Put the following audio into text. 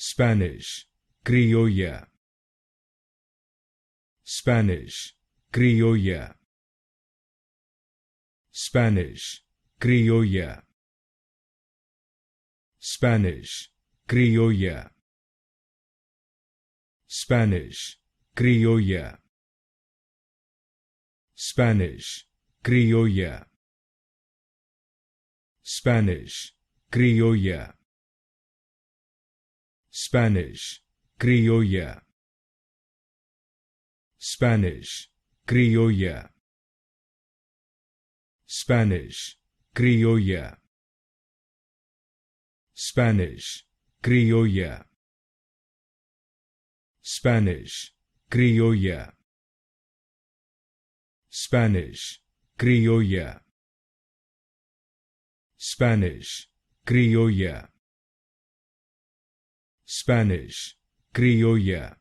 Spanish, Criolla. Spanish, Criolla. Spanish, Criolla. Spanish, Criolla. Spanish, Criolla. Spanish, Criolla. Spanish, Criolla. Spanish, Criolla. Spanish, Criolla. Spanish, Criolla. Spanish, Criolla. Spanish, Criolla. Spanish, Criolla. Spanish, Criolla. Spanish, Criolla.